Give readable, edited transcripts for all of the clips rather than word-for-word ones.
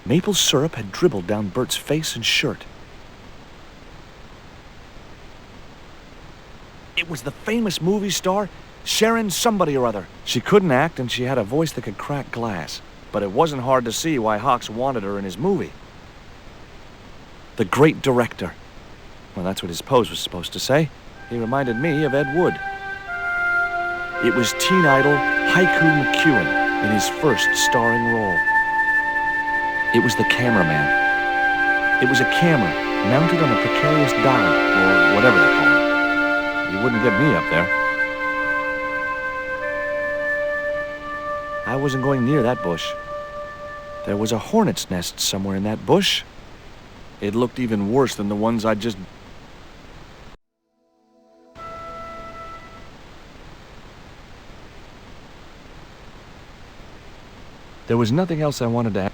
Maple syrup had dribbled down Bert's face and shirt. It was the famous movie star, Sharon somebody or other. She couldn't act and she had a voice that could crack glass. But it wasn't hard to see why Hawks wanted her in his movie. The great director. Well, that's what his pose was supposed to say. He reminded me of Ed Wood. It was teen idol Haiku McEwen in his first starring role. It was the cameraman. It was a camera mounted on a precarious dolly, or whatever they call it. You wouldn't get me up there. I wasn't going near that bush. There was a hornet's nest somewhere in that bush. It looked even worse than the ones I'd just... There was nothing else I wanted to add.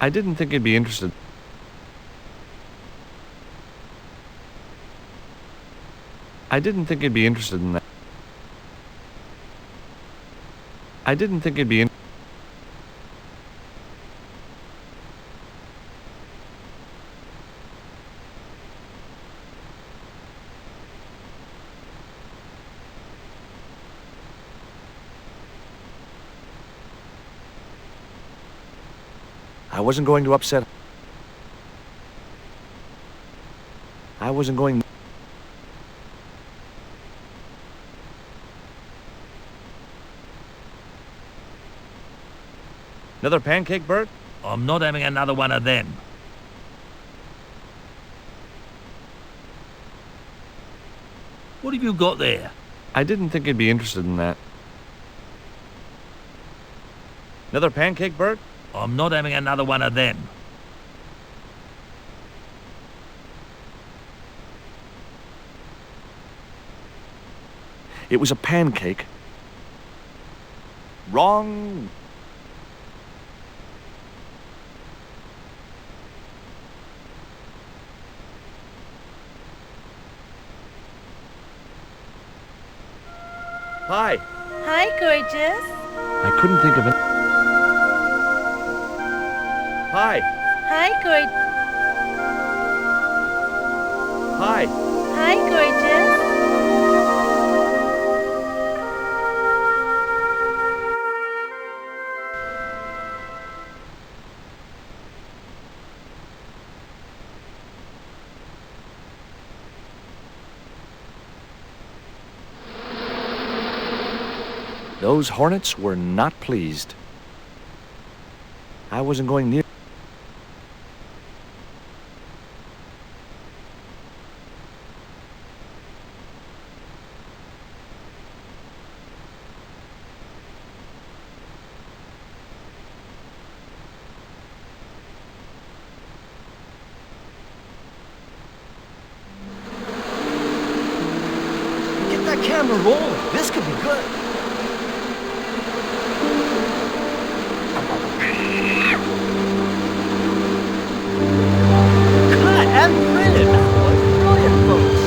I didn't think he'd be interested. I didn't think he'd be interested in that. I didn't think he'd be in. I wasn't going to upset. I wasn't going. Another pancake, Bert? I'm not having another one of them. What have you got there? I didn't think he'd be interested in that. Another pancake, Bert? I'm not having another one of them. It was a pancake. Wrong. Hi. Hi, gorgeous. I couldn't think of it. Hi. Hi, gorgeous. Hi. Hi, gorgeous. Those hornets were not pleased. I wasn't going near. Get that camera rolling. This could be good. Cut and printed. That was brilliant, folks.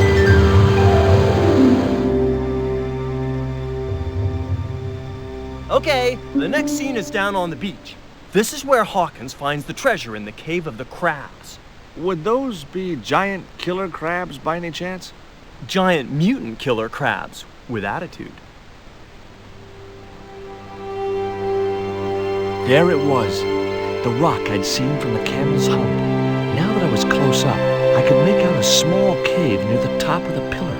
Okay, the next scene is down on the beach. This is where Hawkins finds the treasure in the Cave of the Crabs. Would those be giant killer crabs by any chance? Giant mutant killer crabs with attitude. There it was, the rock I'd seen from the camel's hump. Now that I was close up, I could make out a small cave near the top of the pillar.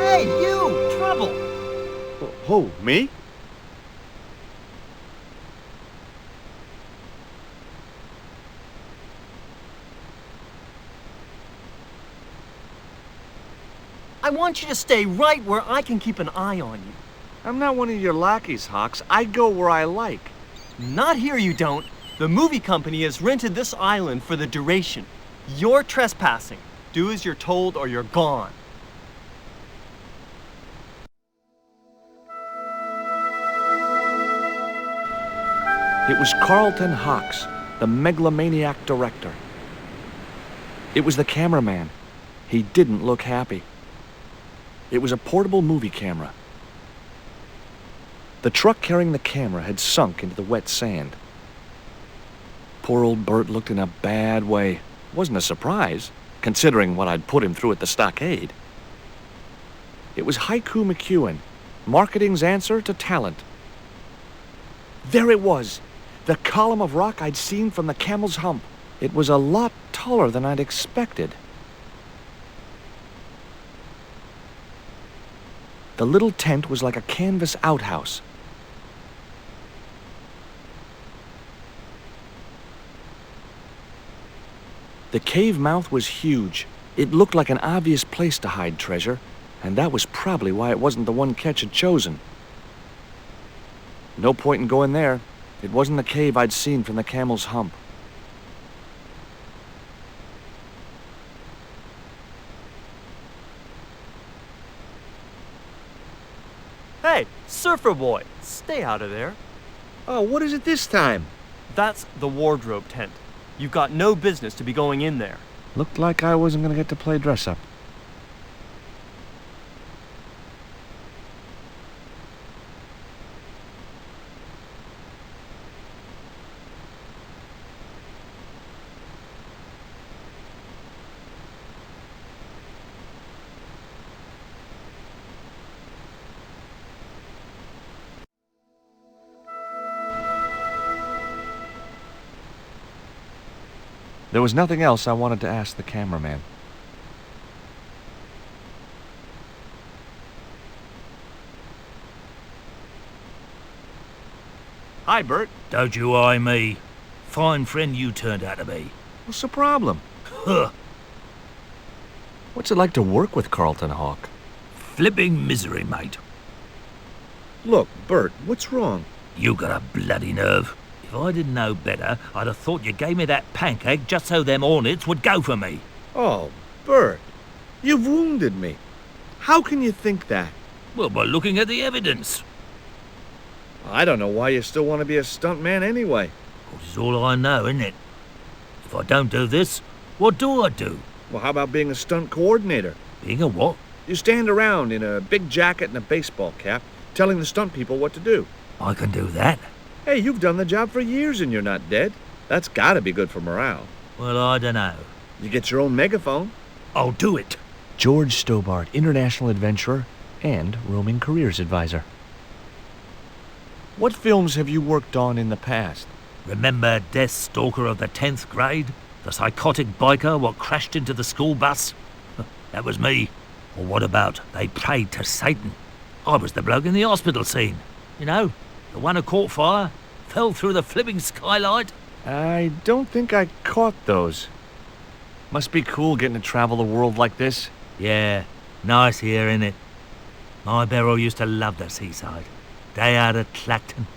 Hey, you! Trouble! Oh, me? I want you to stay right where I can keep an eye on you. I'm not one of your lackeys, Hawks. I go where I like. Not here, you don't. The movie company has rented this island for the duration. You're trespassing. Do as you're told or you're gone. It was Carlton Hawks, the megalomaniac director. It was the cameraman. He didn't look happy. It was a portable movie camera. The truck carrying the camera had sunk into the wet sand. Poor old Bert looked in a bad way. Wasn't a surprise, considering what I'd put him through at the stockade. It was Haiku McEwen, marketing's answer to talent. There it was, the column of rock I'd seen from the Camel's Hump. It was a lot taller than I'd expected. The little tent was like a canvas outhouse. The cave mouth was huge. It looked like an obvious place to hide treasure, and that was probably why it wasn't the one Ketch had chosen. No point in going there. It wasn't the cave I'd seen from the Camel's Hump. Hey, surfer boy, stay out of there. Oh, what is it this time? That's the wardrobe tent. You've got no business to be going in there. Looked like I wasn't going to get to play dress-up. There was nothing else I wanted to ask the cameraman. Hi, Bert. Don't you eye me. Fine friend you turned out to be. What's the problem? Huh. What's it like to work with Carlton Hawk? Flipping misery, mate. Look, Bert, what's wrong? You got a bloody nerve. If I didn't know better, I'd have thought you gave me that pancake just so them hornets would go for me. Oh, Bert, you've wounded me. How can you think that? Well, by looking at the evidence. I don't know why you still want to be a stuntman anyway. This is all I know, isn't it? If I don't do this, what do I do? Well, how about being a stunt coordinator? Being a what? You stand around in a big jacket and a baseball cap, telling the stunt people what to do. I can do that. Hey, you've done the job for years and you're not dead. That's gotta be good for morale. Well, I dunno. You get your own megaphone. I'll do it. George Stobart, international adventurer and roaming careers advisor. What films have you worked on in the past? Remember Death Stalker of the 10th grade? The psychotic biker what crashed into the school bus? That was me. Or what about They Prayed to Satan? I was the bloke in the hospital scene. You know, the one who caught fire, fell through the flipping skylight. I don't think I caught those. Must be cool getting to travel the world like this. Yeah, nice here, innit? My Beryl used to love the seaside. Day out at Clacton.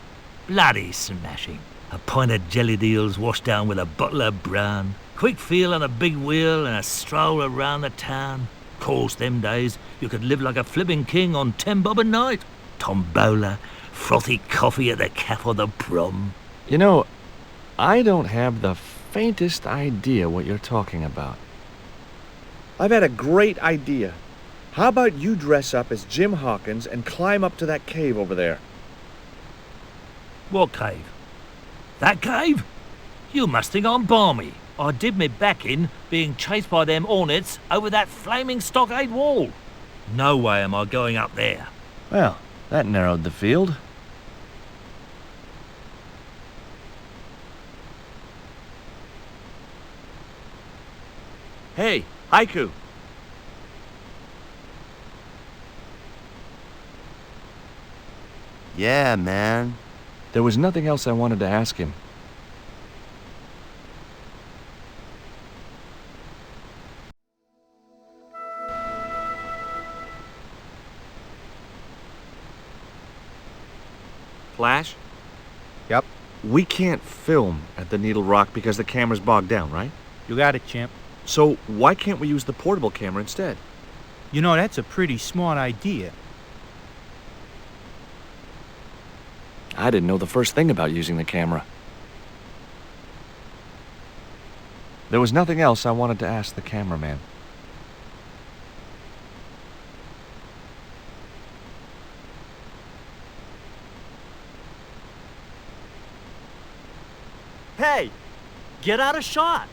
Bloody smashing. A pint of jelly deals washed down with a bottle of brown. Quick feel on a big wheel and a stroll around the town. Course, them days, you could live like a flipping king on 10 bob a night. Tombola, frothy coffee at the cafe or the prom. You know, I don't have the faintest idea what you're talking about. I've had a great idea. How about you dress up as Jim Hawkins and climb up to that cave over there? What cave? That cave? You must think I'm balmy. I did me back in being chased by them hornets over that flaming stockade wall. No way am I going up there. Well, that narrowed the field. Hey, Haiku. Yeah, man. There was nothing else I wanted to ask him. Flash? Yep. We can't film at the Needle Rock because the camera's bogged down, right? You got it, champ. So why can't we use the portable camera instead? You know, that's a pretty smart idea. I didn't know the first thing about using the camera. There was nothing else I wanted to ask the cameraman. Hey, get out of shot.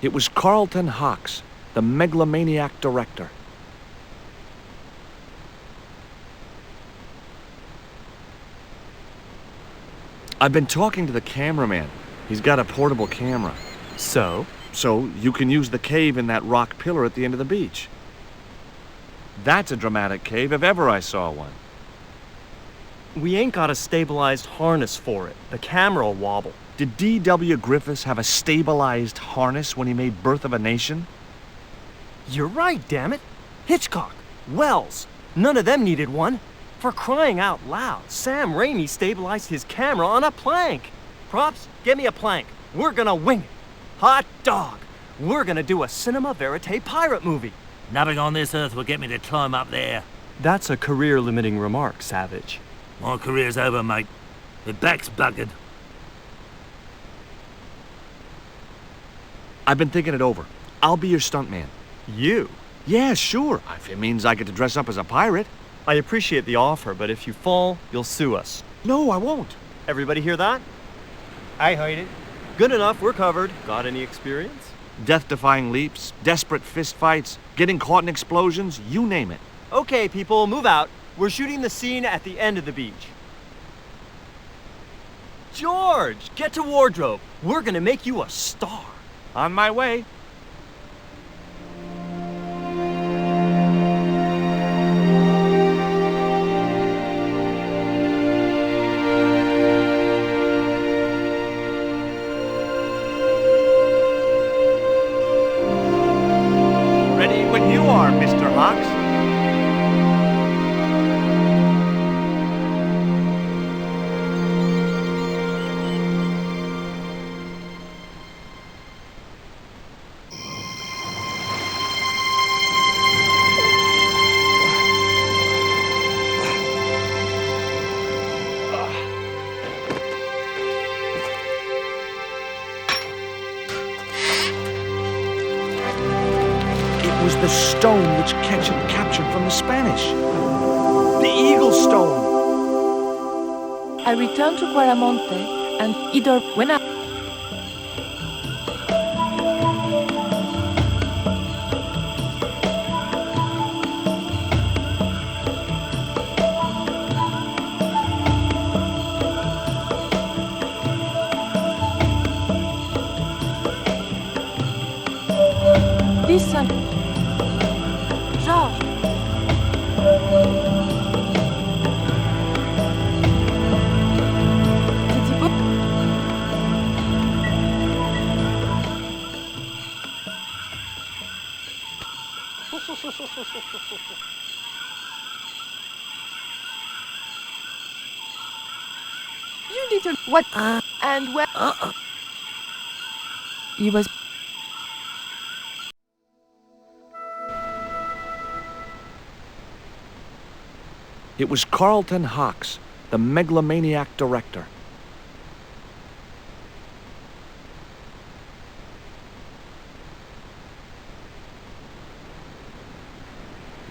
It was Carlton Hawks, the megalomaniac director. I've been talking to the cameraman. He's got a portable camera. So? So you can use the cave in that rock pillar at the end of the beach. That's a dramatic cave if ever I saw one. We ain't got a stabilized harness for it. The camera will wobble. Did D.W. Griffiths have a stabilized harness when he made Birth of a Nation? You're right, damn it. Hitchcock, Wells, none of them needed one. For crying out loud, Sam Raimi stabilized his camera on a plank. Props, get me a plank. We're gonna wing it. Hot dog. We're gonna do a cinema verite pirate movie. Nothing on this earth will get me to climb up there. That's a career-limiting remark, Savage. My career's over, mate. The back's buggered. I've been thinking it over. I'll be your stuntman. You? Yeah, sure. If it means I get to dress up as a pirate. I appreciate the offer, but if you fall, you'll sue us. No, I won't. Everybody hear that? I heard it. Good enough, we're covered. Got any experience? Death-defying leaps, desperate fistfights, getting caught in explosions, you name it. Okay, people, move out. We're shooting the scene at the end of the beach. George, get to wardrobe. We're gonna make you a star. On my way. Ready when you are, Mr. Hawks. It was the stone which Ketchum captured from the Spanish. The Eagle Stone. I returned to Guaramonte and either when I... This son... George. C'était beau. You little... What? And where... He was... It was Carlton Hawks, the megalomaniac director.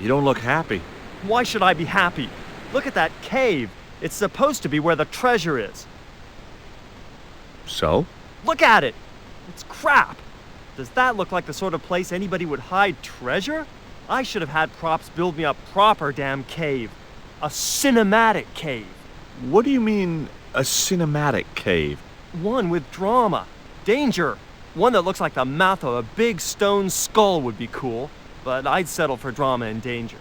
You don't look happy. Why should I be happy? Look at that cave. It's supposed to be where the treasure is. So? Look at it. It's crap. Does that look like the sort of place anybody would hide treasure? I should have had props build me a proper damn cave. A cinematic cave. What do you mean, a cinematic cave? One with drama. Danger. One that looks like the mouth of a big stone skull would be cool, but I'd settle for drama and danger.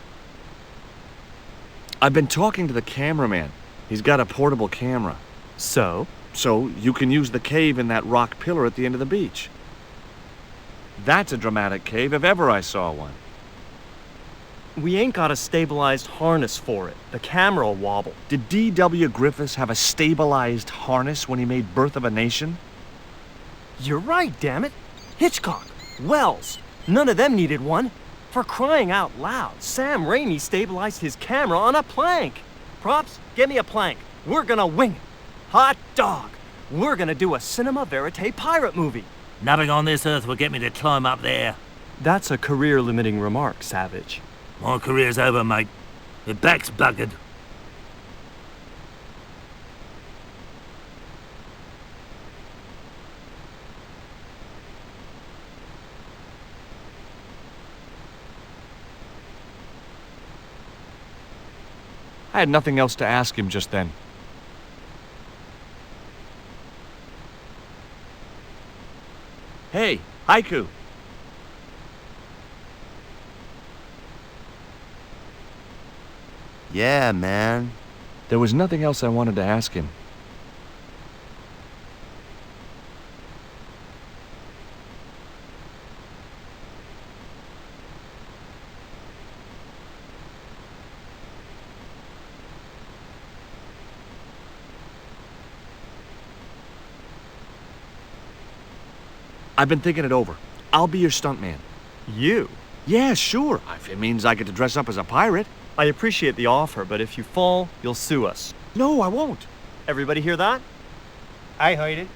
I've been talking to the cameraman. He's got a portable camera. So? So you can use the cave in that rock pillar at the end of the beach. That's a dramatic cave if ever I saw one. We ain't got a stabilized harness for it. The camera will wobble. Did D.W. Griffiths have a stabilized harness when he made Birth of a Nation? You're right, damn it. Hitchcock, Wells, none of them needed one. For crying out loud, Sam Raimi stabilized his camera on a plank. Props, get me a plank. We're gonna wing it. Hot dog. We're gonna do a cinema verite pirate movie. Nothing on this earth will get me to climb up there. That's a career-limiting remark, Savage. My career's over, mate. My back's buggered. I had nothing else to ask him just then. Hey, Haiku. Yeah, man. There was nothing else I wanted to ask him. I've been thinking it over. I'll be your stuntman. You? Yeah, sure. If it means I get to dress up as a pirate. I appreciate the offer, but if you fall, you'll sue us. No, I won't. Everybody hear that? I heard it.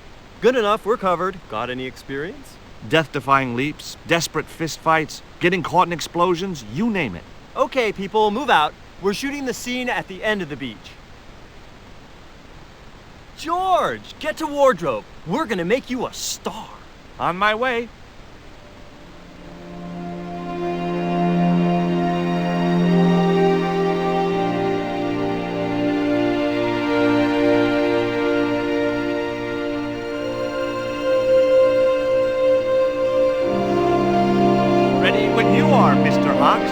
Good enough, we're covered. Got any experience? Death-defying leaps, desperate fistfights, getting caught in explosions, you name it. Okay, people, move out. We're shooting the scene at the end of the beach. George, get to wardrobe. We're gonna make you a star. On my way. Ready when you are, Mr. Hawks.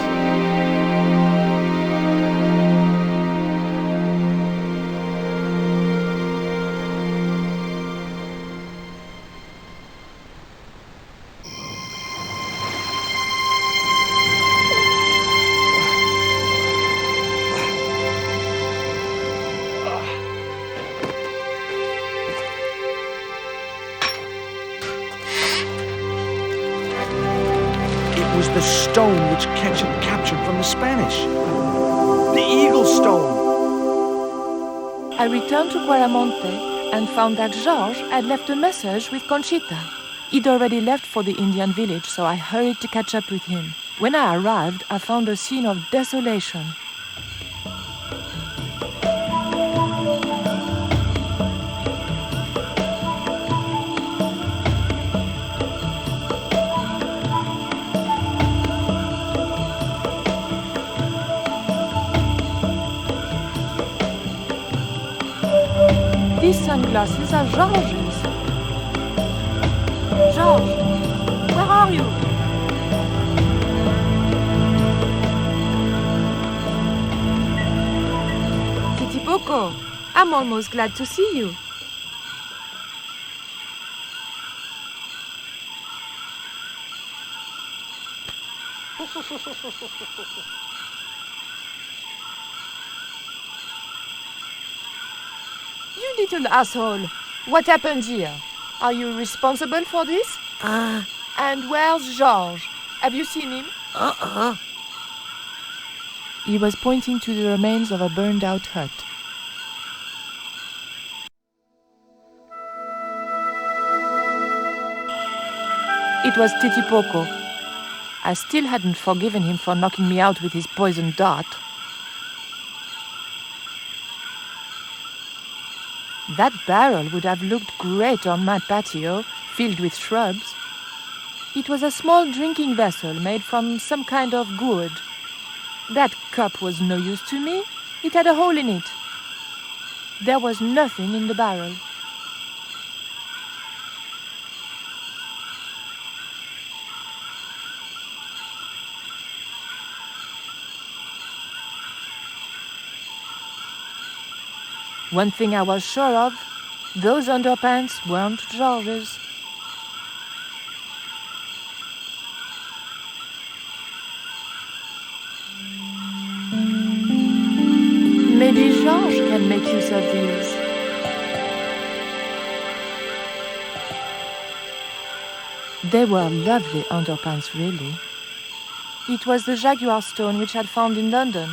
It was the stone which Ketch had captured from the Spanish. The Eagle Stone. I returned to Guaramonte and found that George had left a message with Conchita. He'd already left for the Indian village, so I hurried to catch up with him. When I arrived, I found a scene of desolation. These sunglasses are George's. George, where are you? Titipoco, I'm almost glad to see you. You little asshole. What happened here? Are you responsible for this? And where's George? Have you seen him? He was pointing to the remains of a burned-out hut. It was Titipoco. I still hadn't forgiven him for knocking me out with his poisoned dart. That barrel would have looked great on my patio, filled with shrubs. It was a small drinking vessel made from some kind of gourd. That cup was no use to me. It had a hole in it. There was nothing in the barrel. One thing I was sure of, those underpants weren't George's. Maybe George can make use of these. They were lovely underpants, really. It was the jaguar stone which I'd found in London.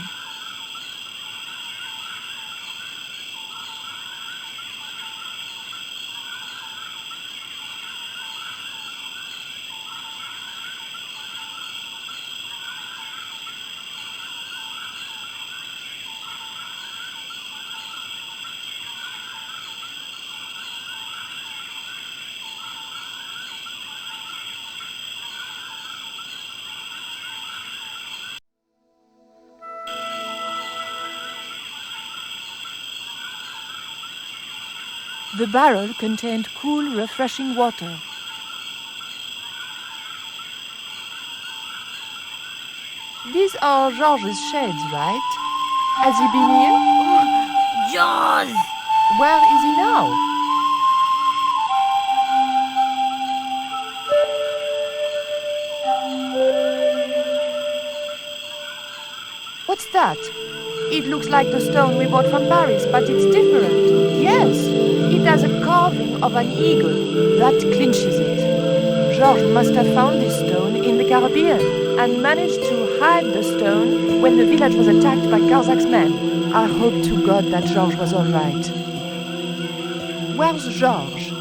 The barrel contained cool, refreshing water. These are George's shades, right? Has he been here? Jaws! Where is he now? What's that? It looks like the stone we bought from Paris, but it's different. Yes, it has a carving of an eagle. That clinches it. George must have found this stone in the Caribbean and managed to hide the stone when the village was attacked by Carzac's men. I hope to God that George was all right. Where's George?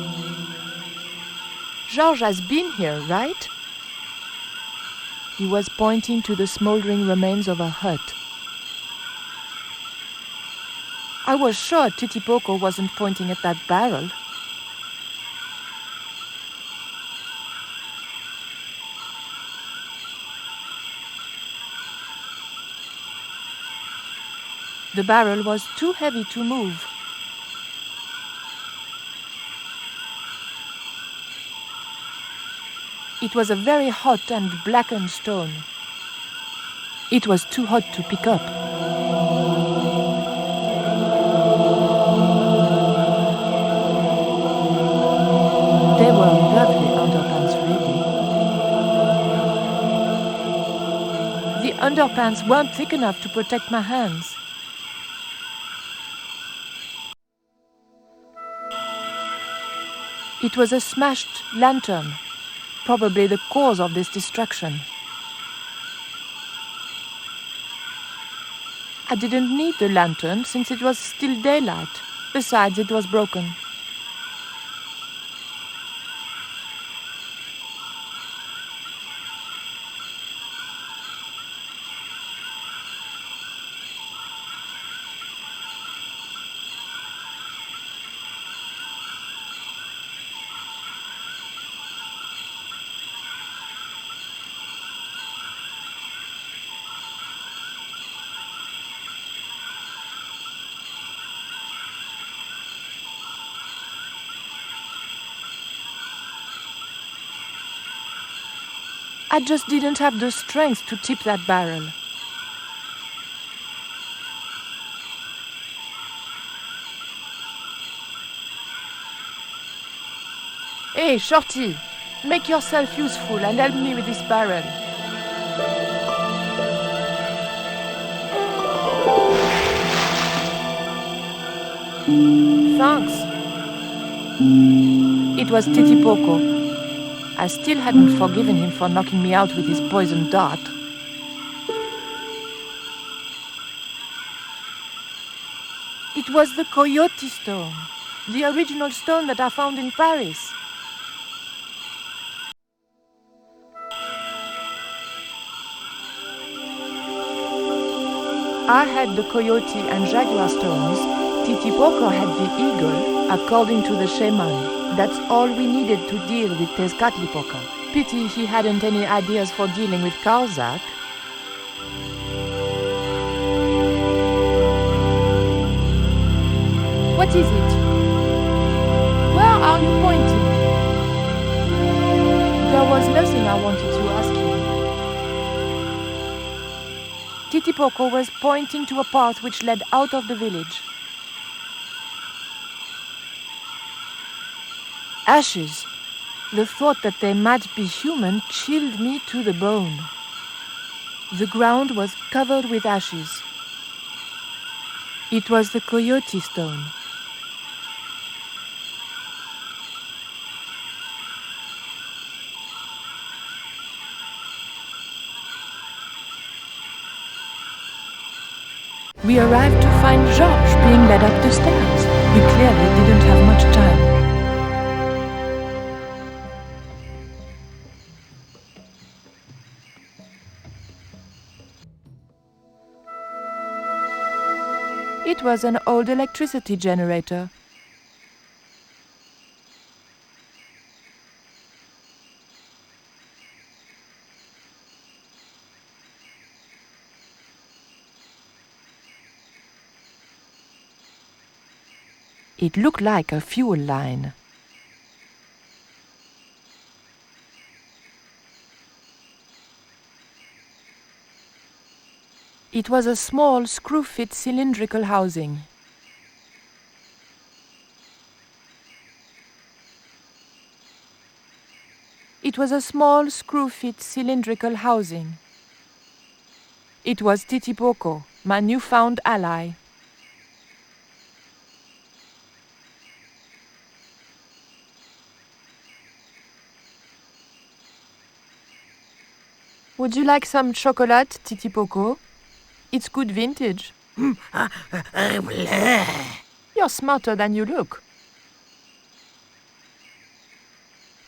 George has been here, right? He was pointing to the smoldering remains of a hut. I was sure Titipoco wasn't pointing at that barrel. The barrel was too heavy to move. It was a very hot and blackened stone. It was too hot to pick up. They were lovely underpants, really. The underpants weren't thick enough to protect my hands. It was a smashed lantern, probably the cause of this destruction. I didn't need the lantern since it was still daylight. Besides, it was broken. I just didn't have the strength to tip that barrel. Hey, Shorty, make yourself useful and help me with this barrel. Thanks. It was Titipoco. I still hadn't forgiven him for knocking me out with his poisoned dart. It was the Coyote stone, the original stone that I found in Paris. I had the Coyote and Jaguar stones. Titipoco had the eagle, according to the shaman. That's all we needed to deal with Tezcatlipoca. Pity he hadn't any ideas for dealing with Carzak. What is it? Where are you pointing? There was nothing I wanted to ask you. Titipoco was pointing to a path which led out of the village. Ashes. The thought that they might be human chilled me to the bone. The ground was covered with ashes. It was the Coyote stone. We arrived to find Georges being led up the stairs. We clearly didn't have much time. It was an old electricity generator. It looked like a fuel line. It was a small screw-fit cylindrical housing. It was a small screw-fit cylindrical housing. It was Titipoco, my newfound ally. Would you like some chocolate, Titipoco? It's good vintage. You're smarter than you look.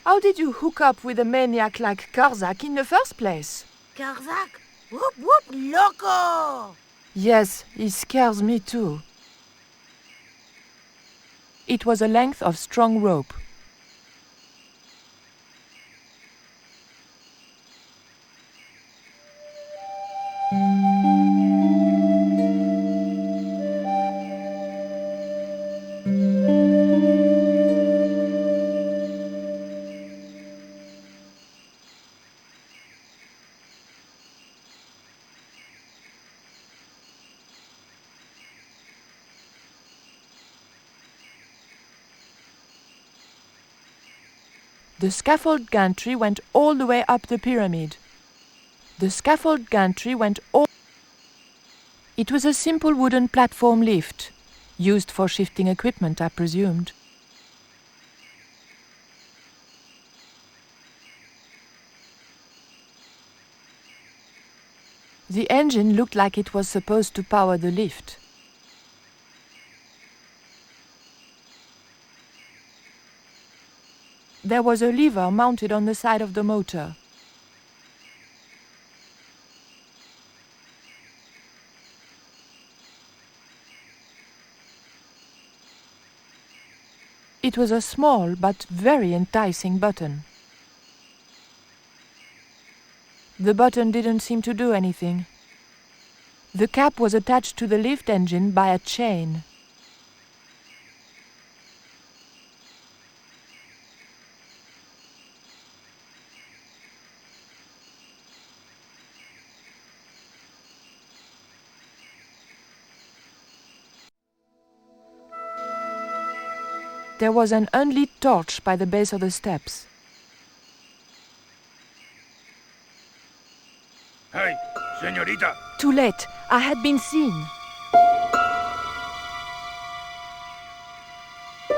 How did you hook up with a maniac like Karzak in the first place? Karzak? Whoop whoop loco! Yes, he scares me too. It was a length of strong rope. The scaffold gantry went all the way up the pyramid. The scaffold gantry went all... It was a simple wooden platform lift, used for shifting equipment, I presumed. The engine looked like it was supposed to power the lift. There was a lever mounted on the side of the motor. It was a small but very enticing button. The button didn't seem to do anything. The cap was attached to the lift engine by a chain. There was an unlit torch by the base of the steps. Hey, señorita. Too late. I had been seen.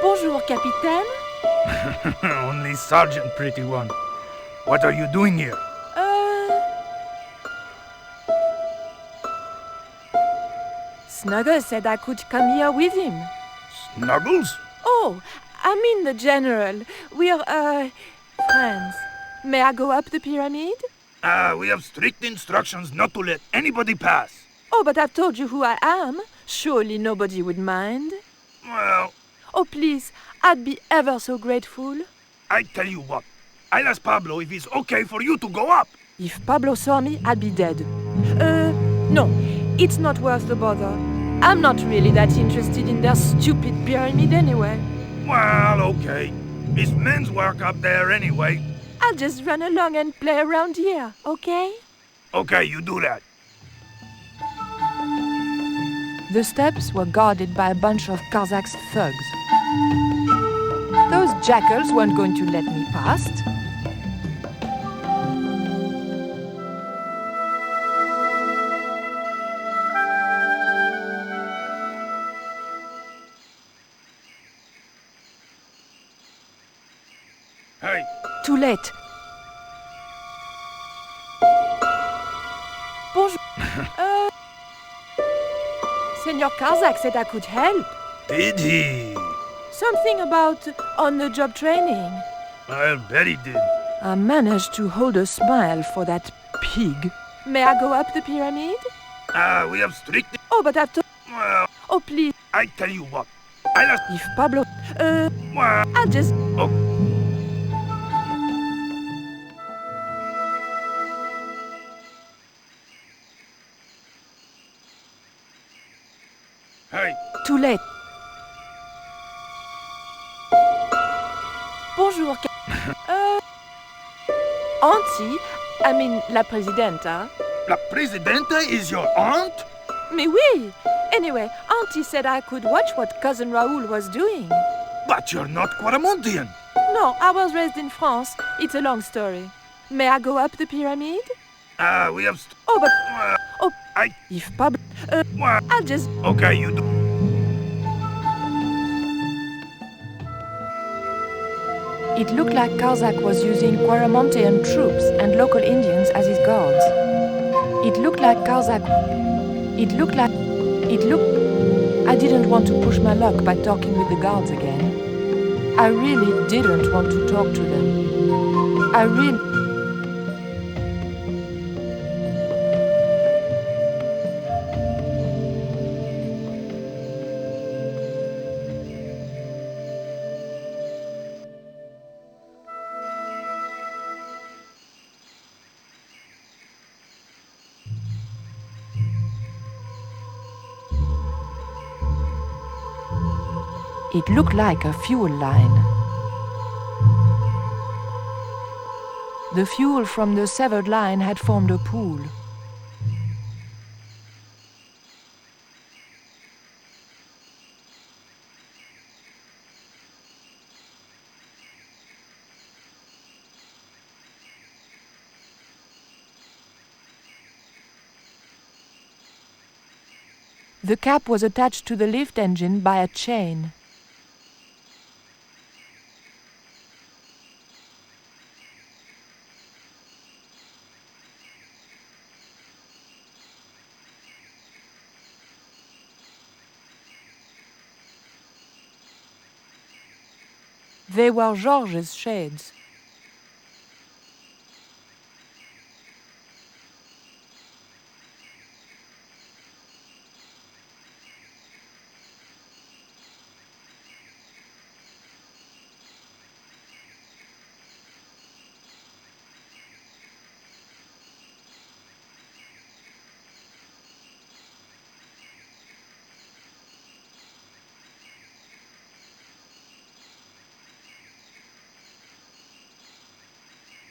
Bonjour, capitaine. Only Sergeant, pretty one. What are you doing here? Snuggles said I could come here with him. Snuggles? Oh, I mean the general. We're, friends. May I go up the pyramid? We have strict instructions not to let anybody pass. Oh, but I've told you who I am. Surely nobody would mind. Well, Oh, please, I'd be ever so grateful. I tell you what. I'll ask Pablo if it's okay for you to go up. If Pablo saw me, I'd be dead. No, it's not worth the bother. I'm not really that interested in their stupid pyramid anyway. Well, okay. It's men's work up there anyway. I'll just run along and play around here, okay? Okay, you do that. The steps were guarded by a bunch of Karzak's thugs. Those jackals weren't going to let me past. Hey, Too late. Bonjour. Senor Karzak said I could help. Did he? Something about on-the-job training. I'll bet he did. I managed to hold a smile for that pig. May I go up the pyramid? We have strict... Oh, but I've to... Well, Oh, please. I tell you what. I'll... If Pablo... Well, I'll just... oh. Hey. Too late. Bonjour. Auntie, I mean, la presidenta. La Presidenta is your aunt? Mais oui! Anyway, Auntie said I could watch what Cousin Raoul was doing. But you're not Quaramontian. No, I was raised in France. It's a long story. May I go up the pyramid? We have... Oh, but... Well, Oh, I... if Pablo... Well, I'll just... okay, you do... It looked like Karzak was using Quaramontean troops and local Indians as his guards. It looked like Karzak... It looked like... It looked... I didn't want to push my luck by talking with the guards again. I really didn't want to talk to them. I really... It looked like a fuel line. The fuel from the severed line had formed a pool. The cap was attached to the lift engine by a chain. They were George's shades.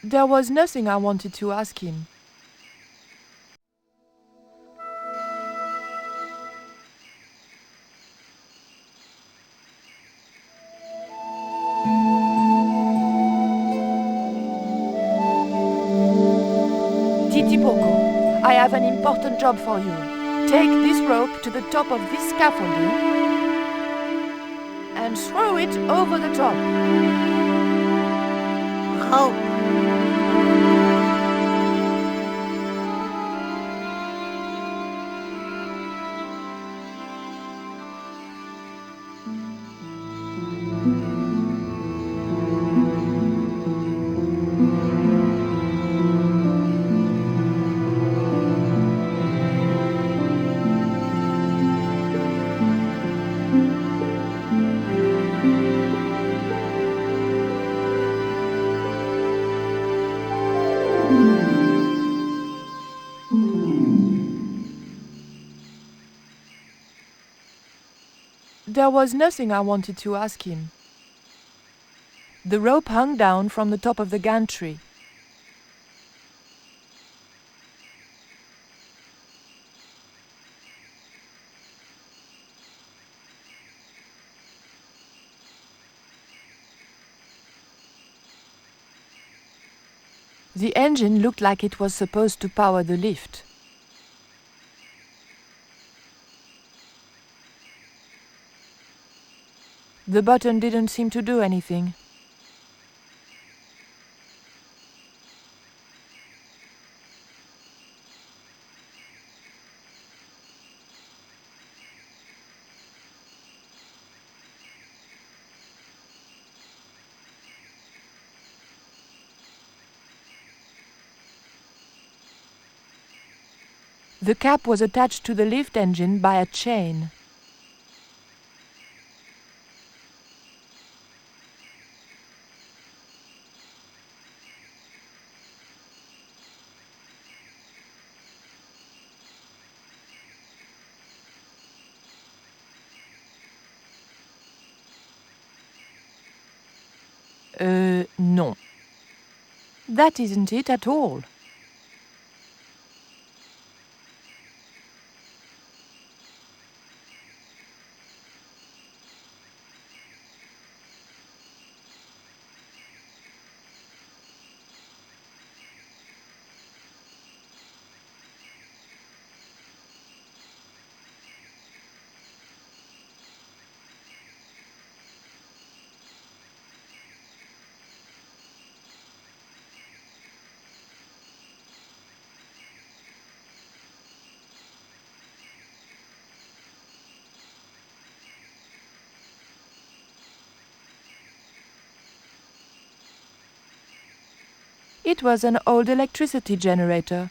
There was nothing I wanted to ask him. Titi Poco, I have an important job for you. Take this rope to the top of this scaffolding and throw it over the top. Rope. There was nothing I wanted to ask him. The rope hung down from the top of the gantry. The engine looked like it was supposed to power the lift. The button didn't seem to do anything. The cap was attached to the lift engine by a chain. No. That isn't it at all. It was an old electricity generator.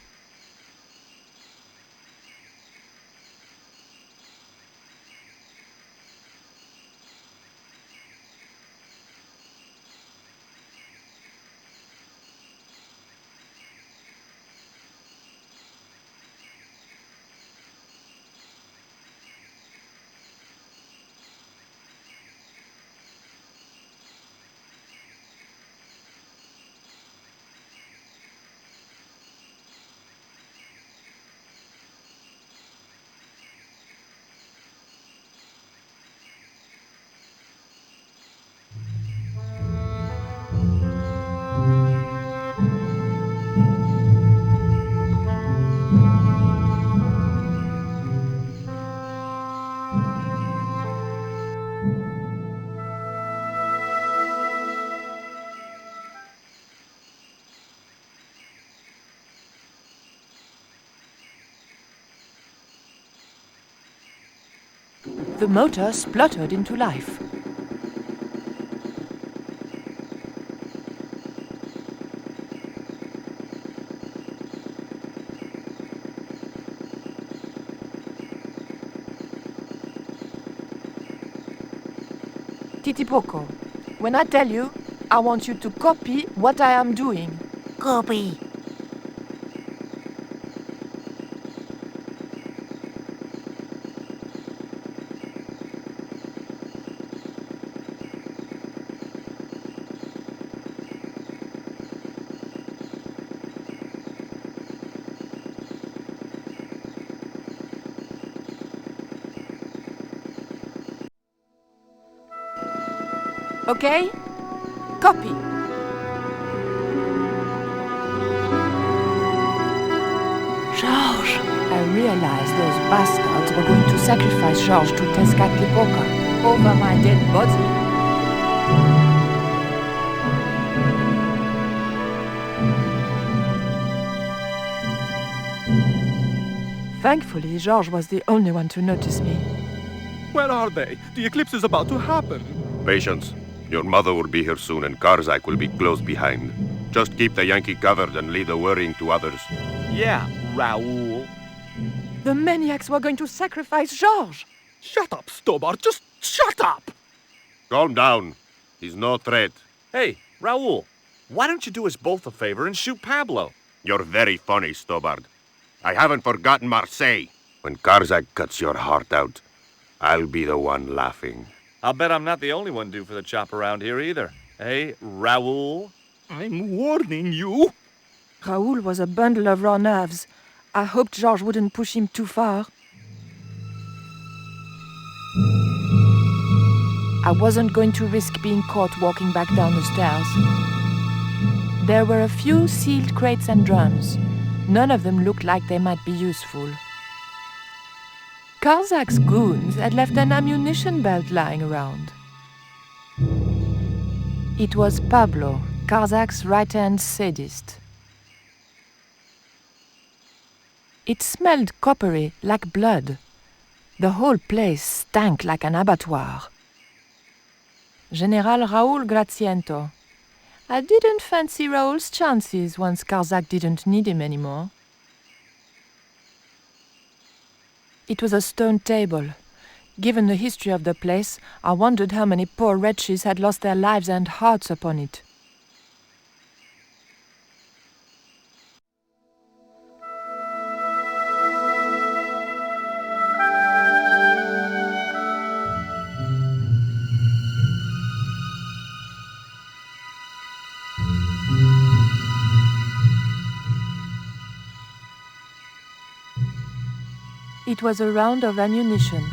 The motor spluttered into life. Titipoco, when I tell you, I want you to copy what I am doing. Copy. Okay? Copy. Georges! I realized those bastards were going to sacrifice Georges to Tezcatlipoca over my dead body. Thankfully, Georges was the only one to notice me. Where are they? The eclipse is about to happen. Patience. Your mother will be here soon and Karzak will be close behind. Just keep the Yankee covered and leave the worrying to others. Yeah, Raoul. The maniacs were going to sacrifice Georges! Shut up, Stobart. Just shut up! Calm down. He's no threat. Hey, Raoul, why don't you do us both a favor and shoot Pablo? You're very funny, Stobart. I haven't forgotten Marseille. When Karzak cuts your heart out, I'll be the one laughing. I'll bet I'm not the only one due for the chop around here either. Hey, Raoul? I'm warning you. Raoul was a bundle of raw nerves. I hoped Georges wouldn't push him too far. I wasn't going to risk being caught walking back down the stairs. There were a few sealed crates and drums. None of them looked like they might be useful. Karzak's goons had left an ammunition belt lying around. It was Pablo, Karzak's right-hand sadist. It smelled coppery, like blood. The whole place stank like an abattoir. General Raoul Graziento. I didn't fancy Raoul's chances once Karzak didn't need him anymore. It was a stone table. Given the history of the place, I wondered how many poor wretches had lost their lives and hearts upon it. It was a round of ammunition.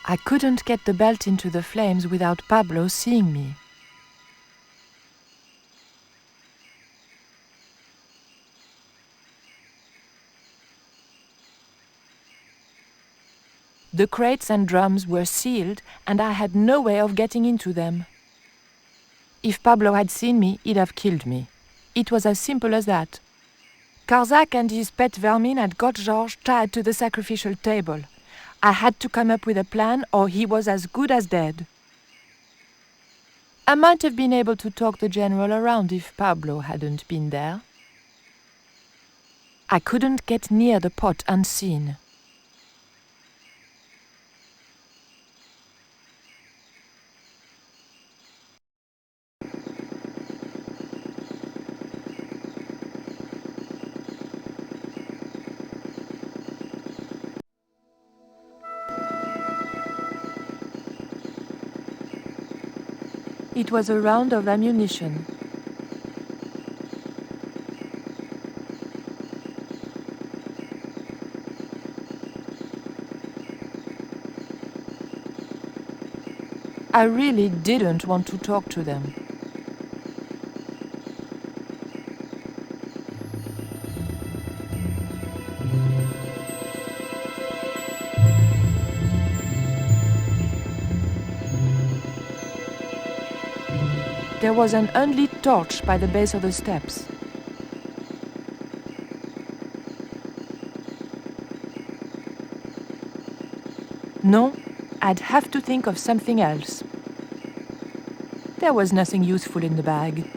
I couldn't get the belt into the flames without Pablo seeing me. The crates and drums were sealed, and I had no way of getting into them. If Pablo had seen me, he'd have killed me. It was as simple as that. Karzak and his pet vermin had got Georges tied to the sacrificial table. I had to come up with a plan, or he was as good as dead. I might have been able to talk the general around if Pablo hadn't been there. I couldn't get near the pot unseen. It was a round of ammunition. I really didn't want to talk to them. There was an unlit torch by the base of the steps. No, I'd have to think of something else. There was nothing useful in the bag.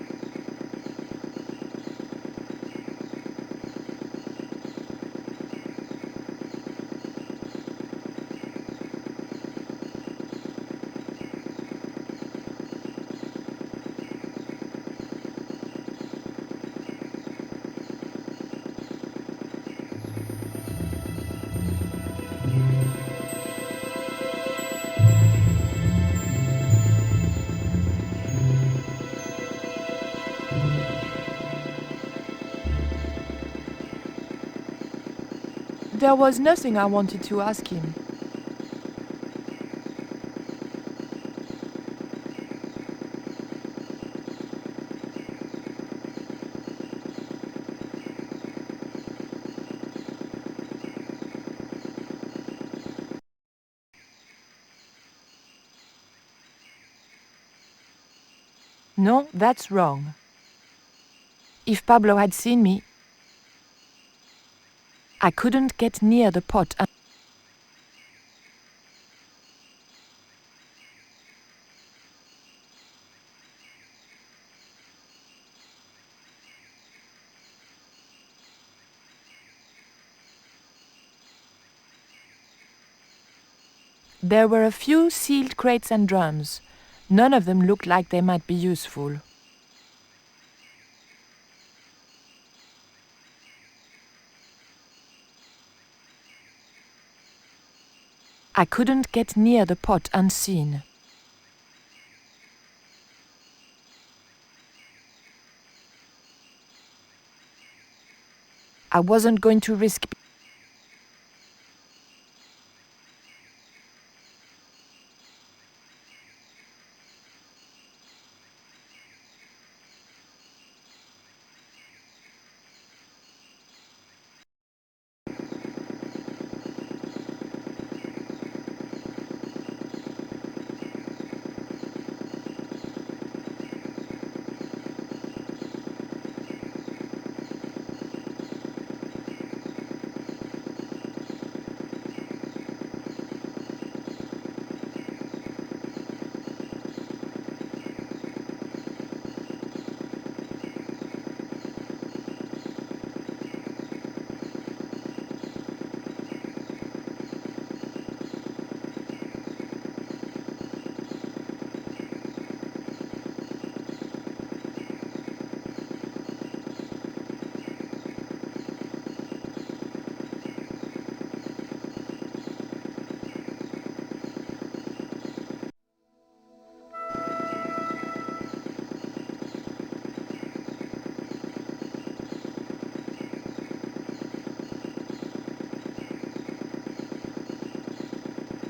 There was nothing I wanted to ask him. No, that's wrong. If Pablo had seen me, I couldn't get near the pot. There were a few sealed crates and drums. None of them looked like they might be useful. I couldn't get near the pot unseen. I wasn't going to risk.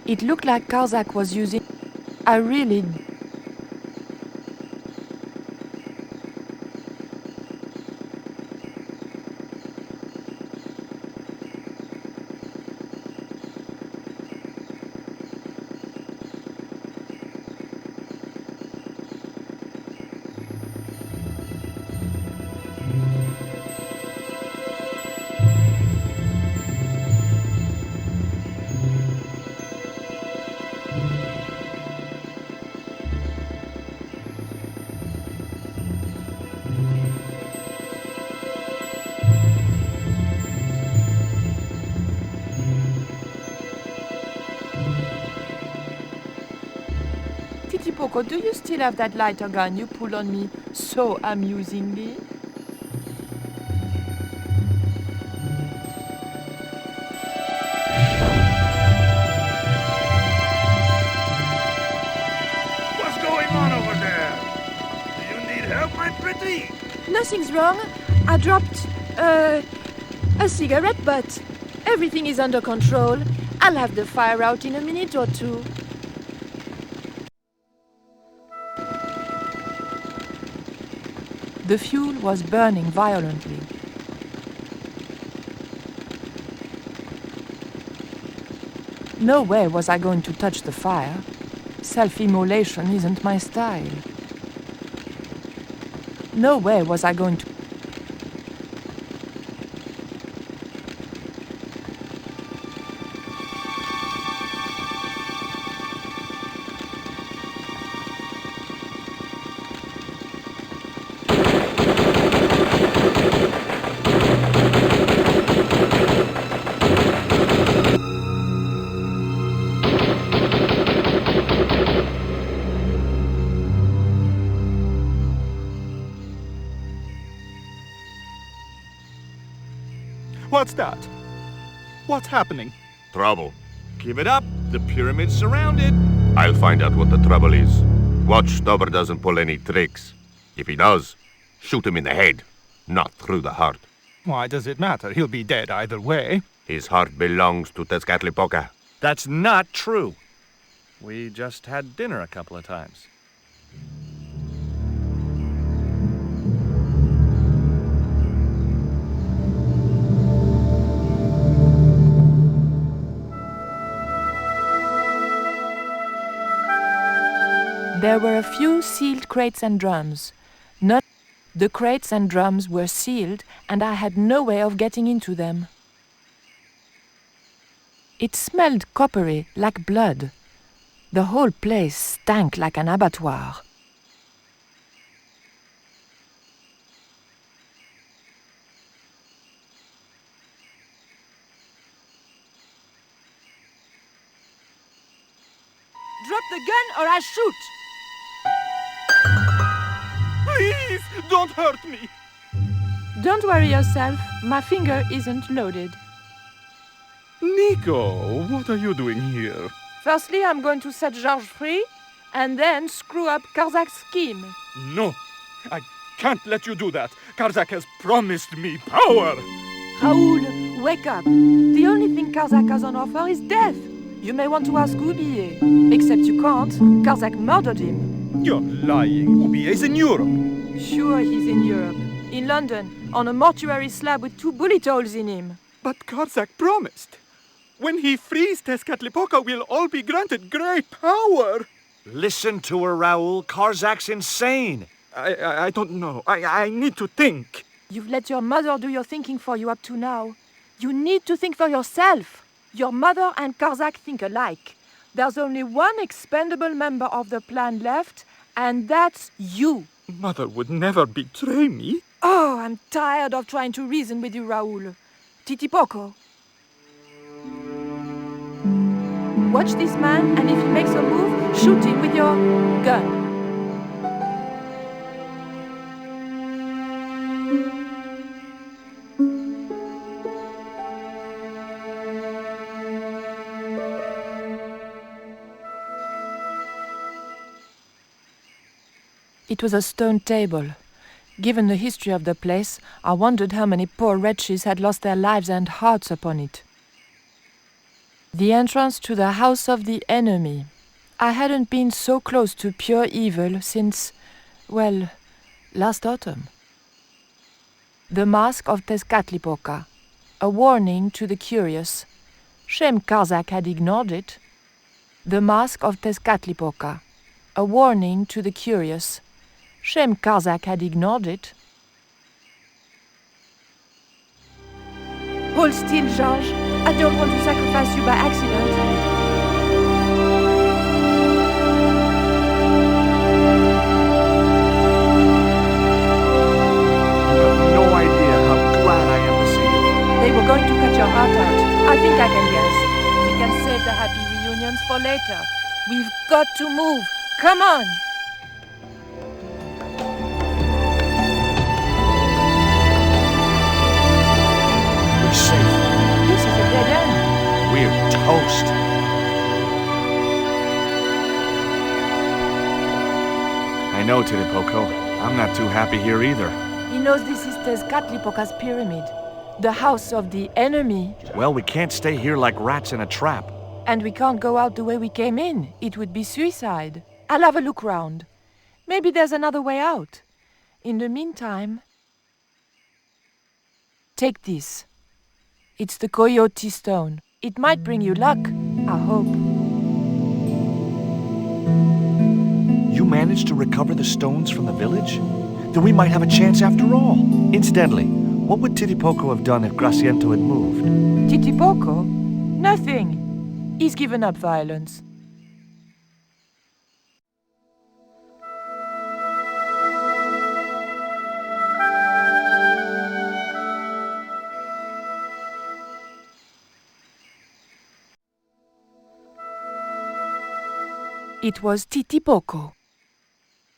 It looked like Karzak was using... I really... Titipoko, do you still have that lighter gun you pulled on me so amusingly? What's going on over there? Do you need help, my pretty? Nothing's wrong. I dropped, a cigarette butt. Everything is under control. I'll have the fire out in a minute or two. The fuel was burning violently. No way was I going to touch the fire. Self-immolation isn't my style. No way was I going to... What's that? What's happening? Trouble. Give it up. The pyramid's surrounded. I'll find out what the trouble is. Watch Stubber doesn't pull any tricks. If he does, shoot him in the head, not through the heart. Why does it matter? He'll be dead either way. His heart belongs to Tezcatlipoca. That's not true. We just had dinner a couple of times. There were a few sealed crates and drums. The crates and drums were sealed, and I had no way of getting into them. It smelled coppery, like blood. The whole place stank like an abattoir. Drop the gun or I shoot! Please, don't hurt me! Don't worry yourself, my finger isn't loaded. Nico, what are you doing here? Firstly, I'm going to set Georges free, and then screw up Karzak's scheme. No, I can't let you do that. Karzak has promised me power. Raoul, wake up. The only thing Karzak has on offer is death. You may want to ask Oublié. Except you can't. Karzak murdered him. You're lying. Oublié's in Europe. Sure, he's in Europe. In London, on a mortuary slab with 2 bullet holes in him. But Karzak promised. When he frees Tezcatlipoca, we'll all be granted great power. Listen to her, Raoul. Karzak's insane. I don't know. I need to think. You've let your mother do your thinking for you up to now. You need to think for yourself. Your mother and Karzak think alike. There's only one expendable member of the plan left, and that's you. Mother would never betray me. Oh, I'm tired of trying to reason with you, Raoul. Titipoko. Watch this man, and if he makes a move, shoot him with your gun. It was a stone table. Given the history of the place, I wondered how many poor wretches had lost their lives and hearts upon it. The entrance to the house of the enemy. I hadn't been so close to pure evil since, well, last autumn. The Mask of Tezcatlipoca. A warning to the curious. Shame Karzak had ignored it. The Mask of Tezcatlipoca. A warning to the curious. Shame Karzak had ignored it. Hold still, Georges. I don't want to sacrifice you by accident. No idea how glad I am to see you. They were going to cut your heart out. I think I can guess. We can save the happy reunions for later. We've got to move. Come on! We're safe. This is a dead end. We're toast. I know, Titipoco. I'm not too happy here either. He knows this is Tezcatlipoca's pyramid. The house of the enemy. Well, we can't stay here like rats in a trap. And we can't go out the way we came in. It would be suicide. I'll have a look round. Maybe there's another way out. In the meantime... Take this. It's the Coyote Stone. It might bring you luck, I hope. You managed to recover the stones from the village? Then we might have a chance after all. Incidentally, what would Titipoco have done if Graciento had moved? Titipoco? Nothing. He's given up violence. It was Titipoco.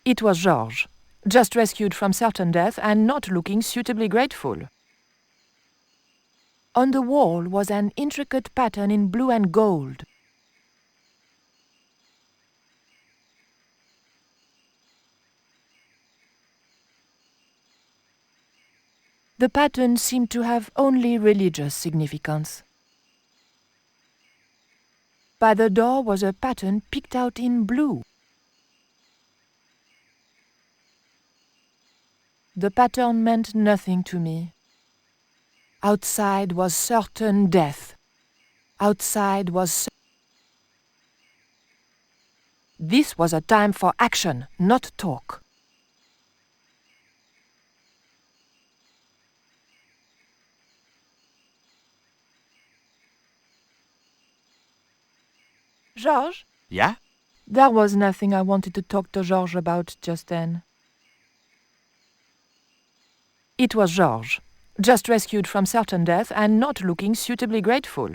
It was Georges, just rescued from certain death and not looking suitably grateful. On the wall was an intricate pattern in blue and gold. The pattern seemed to have only religious significance. By the door was a pattern picked out in blue. The pattern meant nothing to me. Outside was certain death. Outside was... This was a time for action, not talk. Georges? Yeah? There was nothing I wanted to talk to Georges about just then. It was Georges, just rescued from certain death and not looking suitably grateful.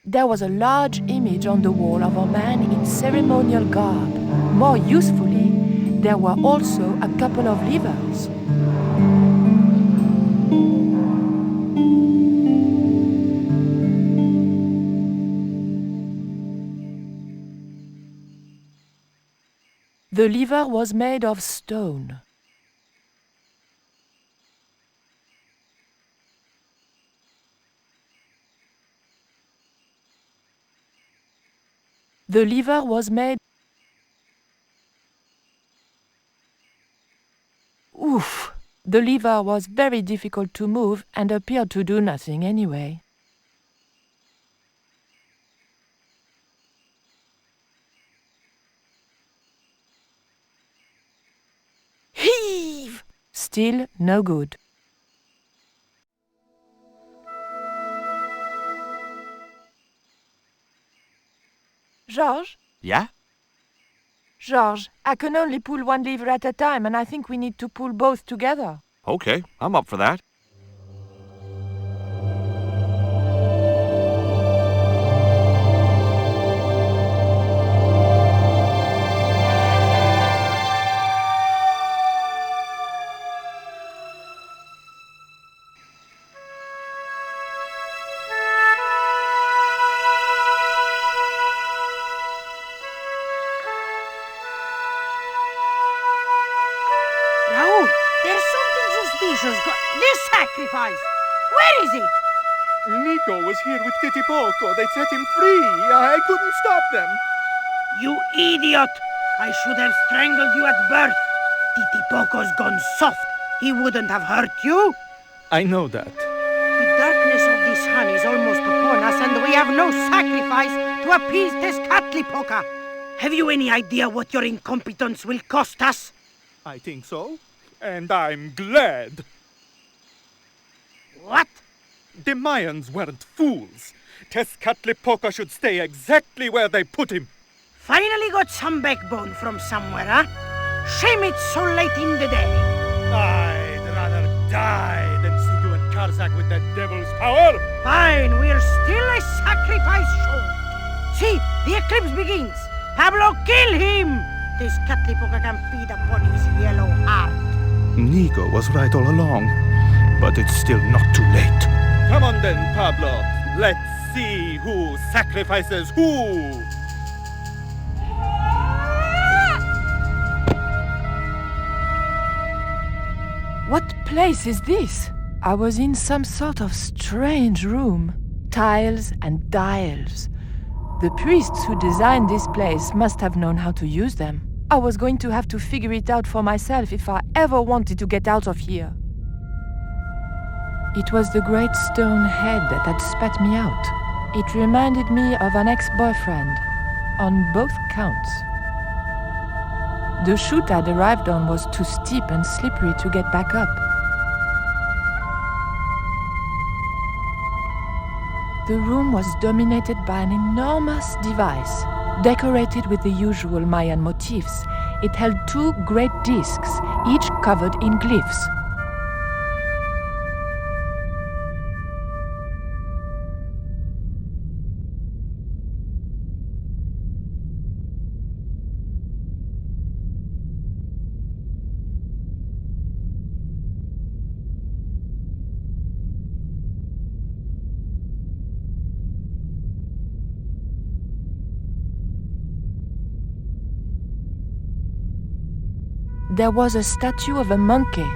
There was a large image on the wall of a man in ceremonial garb. More usefully, there were also a couple of levers. The lever was made of stone. The lever was made... Oof! The lever was very difficult to move and appeared to do nothing anyway. Heave! Still no good. Georges? Yeah? Georges, I can only pull one lever at a time, and I think we need to pull both together. Okay, I'm up for that. Jesus God! This sacrifice! Where is it? Nico was here with Titipoco. They set him free. I couldn't stop them. You idiot! I should have strangled you at birth. Titipoco's gone soft. He wouldn't have hurt you. I know that. The darkness of this sun is almost upon us, and we have no sacrifice to appease Tezcatlipoca. Have you any idea what your incompetence will cost us? I think so. And I'm glad. What? The Mayans weren't fools. Tezcatlipoca should stay exactly where they put him. Finally got some backbone from somewhere, huh? Shame it's so late in the day. I'd rather die than see you and Karzak with the devil's power. Fine, we're still a sacrifice short. See, the eclipse begins. Pablo, kill him! Tezcatlipoca can feed upon his yellow heart. Nico was right all along, but it's still not too late. Come on then, Pablo. Let's see who sacrifices who. What place is this? I was in some sort of strange room. Tiles and dials. The priests who designed this place must have known how to use them. I was going to have to figure it out for myself if I ever wanted to get out of here. It was the great stone head that had spat me out. It reminded me of an ex-boyfriend, on both counts. The chute I'd arrived on was too steep and slippery to get back up. The room was dominated by an enormous device, decorated with the usual Mayan motifs. It held 2 great discs, each covered in glyphs. There was a statue of a monkey,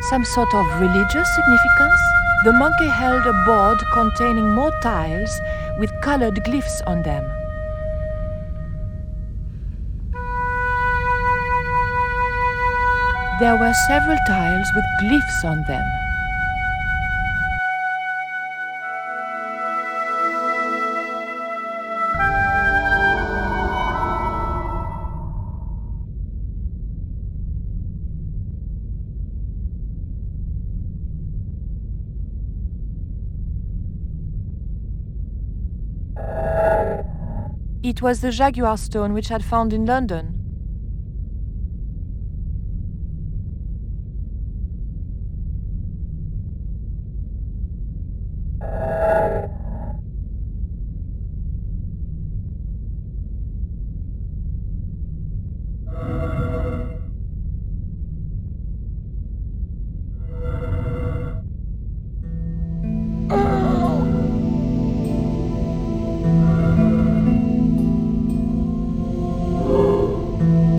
some sort of religious significance. The monkey held a board containing more tiles with colored glyphs on them. There were several tiles with glyphs on them. It was the jaguar stone which I'd found in London.